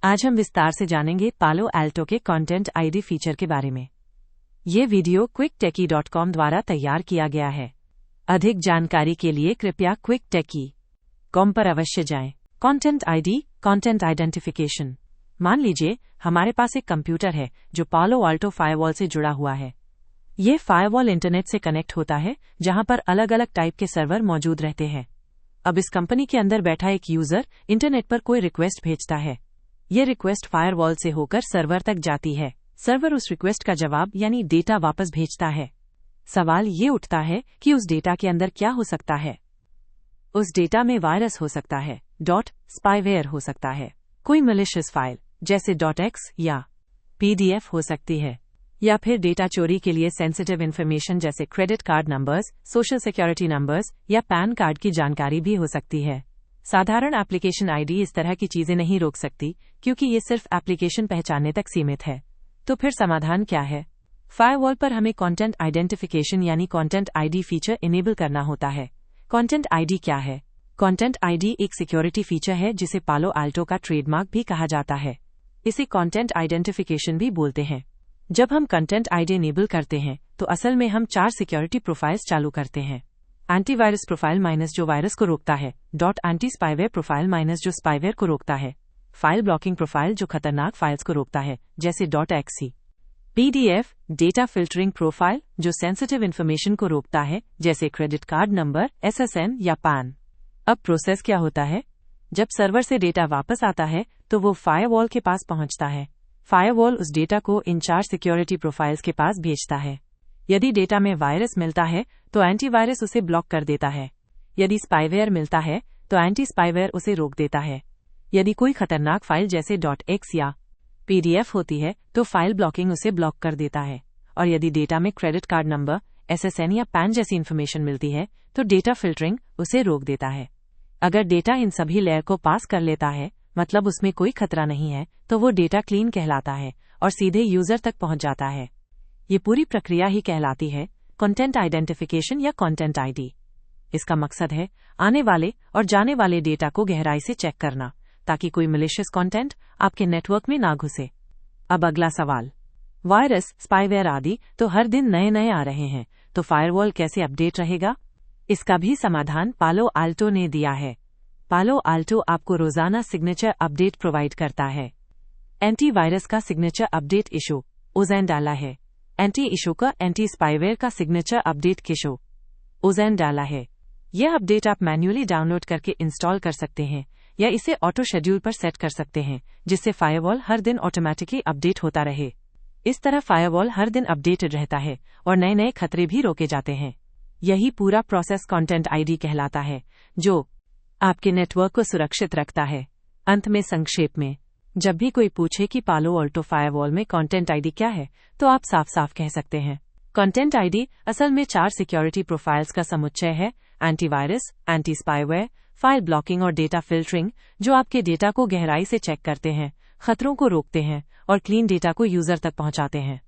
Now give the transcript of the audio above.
आज हम विस्तार से जानेंगे पालो एल्टो के कंटेंट आईडी फीचर के बारे में। ये वीडियो QuickTechie.com द्वारा तैयार किया गया है। अधिक जानकारी के लिए कृपया QuickTechie.com पर अवश्य जाएं। Content ID, content identification. मान लीजिए हमारे पास एक कंप्यूटर है जो पालो एल्टो फायरवॉल से जुड़ा हुआ है। ये फायरवॉल इंटरनेट से कनेक्ट होता है, जहां पर अलग अलग टाइप के सर्वर मौजूद रहते हैं। अब इस कंपनी के अंदर बैठा एक यूजर इंटरनेट पर कोई रिक्वेस्ट भेजता है। ये रिक्वेस्ट फायरवॉल से होकर सर्वर तक जाती है। सर्वर उस रिक्वेस्ट का जवाब यानी डेटा वापस भेजता है। सवाल ये उठता है कि उस डेटा के अंदर क्या हो सकता है। उस डेटा में वायरस हो सकता है, स्पाईवेयर हो सकता है, कोई मैलिशियस फाइल जैसे .x या PDF हो सकती है, या फिर डेटा चोरी के लिए सेंसिटिव इन्फॉर्मेशन जैसे credit card numbers, social security numbers या पैन कार्ड की जानकारी भी हो सकती है। साधारण एप्लीकेशन आईडी इस तरह की चीजें नहीं रोक सकती, क्योंकि ये सिर्फ एप्लीकेशन पहचानने तक सीमित है। तो फिर समाधान क्या है? फायरवॉल पर हमें कंटेंट आइडेंटिफिकेशन यानी कंटेंट आईडी फीचर इनेबल करना होता है। कंटेंट आईडी क्या है? कंटेंट आईडी एक सिक्योरिटी फीचर है जिसे पालो एल्टो का ट्रेडमार्क भी कहा जाता है। इसे कंटेंट आइडेंटिफिकेशन भी बोलते हैं। जब हम कंटेंट आईडी इनेबल करते हैं तो असल में हम 4 सिक्योरिटी प्रोफाइल्स चालू करते हैं। एंटीवायरस प्रोफाइल माइनस जो वायरस को रोकता है, एंटी स्पाईवेयर प्रोफाइल माइनस जो स्पाईवेयर को रोकता है, फाइल ब्लॉकिंग प्रोफाइल जो खतरनाक फाइल्स को रोकता है जैसे .exe, PDF data filtering profile जो सेंसिटिव इन्फॉर्मेशन को रोकता है जैसे क्रेडिट कार्ड नंबर, SSN या PAN। अब प्रोसेस क्या होता है? जब सर्वर से डेटा वापस आता है तो वो फायरवॉल के पास पहुंचता है। फायरवॉल उस डेटा को इन 4 सिक्योरिटी प्रोफाइल्स के पास भेजता है। यदि डेटा में वायरस मिलता है तो एंटीवायरस उसे ब्लॉक कर देता है। यदि स्पाईवेयर मिलता है तो एंटी स्पाईवेयर उसे रोक देता है। यदि कोई खतरनाक फाइल जैसे .x या PDF होती है तो फाइल ब्लॉकिंग उसे ब्लॉक कर देता है। और यदि डेटा में क्रेडिट कार्ड नंबर, SSN या PAN जैसी इन्फॉर्मेशन मिलती है तो डेटा फिल्टरिंग उसे रोक देता है। अगर डेटा इन सभी लेयर को पास कर लेता है, मतलब उसमें कोई खतरा नहीं है, तो वो डेटा क्लीन कहलाता है और सीधे यूजर तक पहुंच जाता है। ये पूरी प्रक्रिया ही कहलाती है कंटेंट आइडेंटिफिकेशन या कंटेंट आईडी। इसका मकसद है आने वाले और जाने वाले डेटा को गहराई से चेक करना, ताकि कोई मैलिशियस कंटेंट आपके नेटवर्क में ना घुसे। अब अगला सवाल, वायरस, स्पाईवेयर आदि तो हर दिन नए नए आ रहे हैं, तो फायरवॉल कैसे अपडेट रहेगा? इसका भी समाधान पालो एल्टो ने दिया है। पालो एल्टो आपको रोजाना सिग्नेचर अपडेट प्रोवाइड करता है। एंटीवायरस का सिग्नेचर अपडेट इशू ओजेन डाला है। एंटी इशू का एंटी स्पाईवेयर का सिग्नेचर अपडेट किशो ओजेन डाला है। यह अपडेट आप मैन्युअली डाउनलोड करके इंस्टॉल कर सकते हैं या इसे ऑटो शेड्यूल पर सेट कर सकते हैं, जिससे फायरवॉल हर दिन ऑटोमेटिकली अपडेट होता रहे। इस तरह फायरवॉल हर दिन अपडेटेड रहता है और नए नए खतरे भी रोके जाते हैं। यही पूरा प्रोसेस कंटेंट आईडी कहलाता है, जो आपके नेटवर्क को सुरक्षित रखता है। अंत में संक्षेप में, जब भी कोई पूछे कि पालो एल्टो फायरवॉल में कंटेंट आईडी क्या है, तो आप साफ साफ कह सकते हैं, कंटेंट आईडी असल में 4 सिक्योरिटी प्रोफाइल्स का समुच्चय है। Antivirus, anti spyware, file blocking और डेटा फिल्टरिंग, जो आपके डेटा को गहराई से चेक करते हैं, खतरों को रोकते हैं और क्लीन डेटा को यूजर तक पहुंचाते हैं।